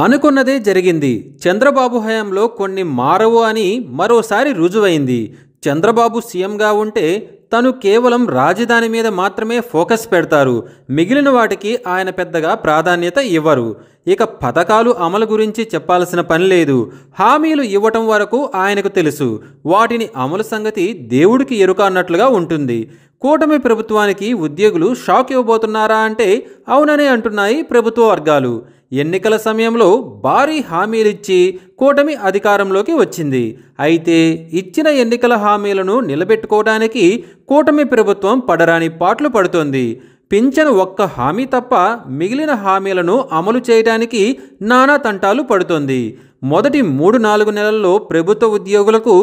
అనుకున్నదే జరిగింది. చంద్రబాబు హయాంలో కొన్ని మారవు అని మరోసారి రుజువైంది. చంద్రబాబు సీఎంగా ఉంటే తను కేవలం రాజధాని మీద మాత్రమే ఫోకస్ పెడతారు. మిగిలిన వాటికి ఆయన పెద్దగా ప్రాధాన్యత ఇవ్వరు. ఇక పథకాలు అమలు గురించి చెప్పాల్సిన పని లేదు. హామీలు ఇవ్వటం వరకు ఆయనకు తెలుసు. వాటిని అమలు సంగతి దేవుడికి ఎరుక అన్నట్లుగా ఉంటుంది. కూటమి ప్రభుత్వానికి ఉద్యోగులు షాక్ ఇవ్వబోతున్నారా అంటే అవుననే అంటున్నాయి ప్రభుత్వ వర్గాలు. ఎన్నికల సమయంలో భారీ హామీలిచ్చి కూటమి అధికారంలోకి వచ్చింది. అయితే ఇచ్చిన ఎన్నికల హామీలను నిలబెట్టుకోవడానికి కూటమి ప్రభుత్వం పడరాని పాట్లు పడుతోంది. పింఛను ఒక్క హామీ తప్ప మిగిలిన హామీలను అమలు చేయడానికి నానా తంటాలు పడుతోంది. మొదటి 3-4 నెలల్లో ప్రభుత్వ ఉద్యోగులకు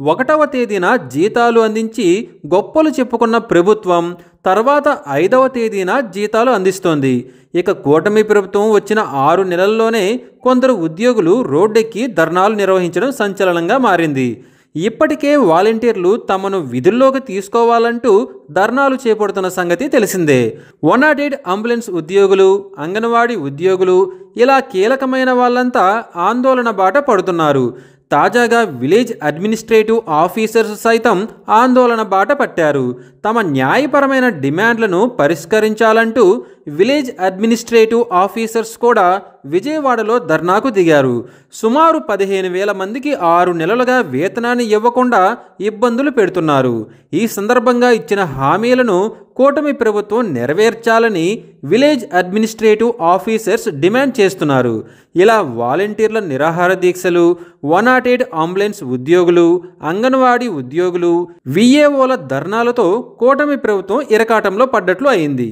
1వ తేదీన జీతాలు అందించి గొప్పలు చెప్పుకున్న ప్రభుత్వం తర్వాత 5వ తేదీన జీతాలు అందిస్తోంది. ఇక కూటమి ప్రభుత్వం వచ్చిన 6 నెలల్లోనే కొందరు ఉద్యోగులు రోడ్డెక్కి ధర్నాలు నిర్వహించడం సంచలనంగా మారింది. ఇప్పటికే వాలంటీర్లు తమను విధుల్లోకి తీసుకోవాలంటూ ధర్నాలు చేపడుతున్న సంగతి తెలిసిందే. 108 అంబులెన్స్ ఉద్యోగులు, అంగన్వాడీ ఉద్యోగులు ఇలా కీలకమైన వాళ్ళంతా ఆందోళన బాట పడుతున్నారు. తాజాగా విలేజ్ అడ్మినిస్ట్రేటివ్ ఆఫీసర్స్ సైతం ఆందోళన బాట పట్టారు. తమ న్యాయపరమైన డిమాండ్లను పరిష్కరించాలంటూ విలేజ్ అడ్మినిస్ట్రేటివ్ ఆఫీసర్స్ కూడా విజయవాడలో ధర్నాకు దిగారు. సుమారు 15,000 మందికి 6 నెలలుగా వేతనాన్ని ఇవ్వకుండా ఇబ్బందులు పెడుతున్నారు. ఈ సందర్భంగా ఇచ్చిన హామీలను కూటమి ప్రభుత్వం నెరవేర్చాలని విలేజ్ అడ్మినిస్ట్రేటివ్ ఆఫీసర్స్ డిమాండ్ చేస్తున్నారు. ఇలా వాలంటీర్ల నిరాహార దీక్షలు, 108 అంబులెన్స్ ఉద్యోగులు, అంగన్వాడీ ఉద్యోగులు, విఏఓల ధర్నాలతో కూటమి ప్రభుత్వం ఇరకాటంలో పడ్డట్లు అయింది.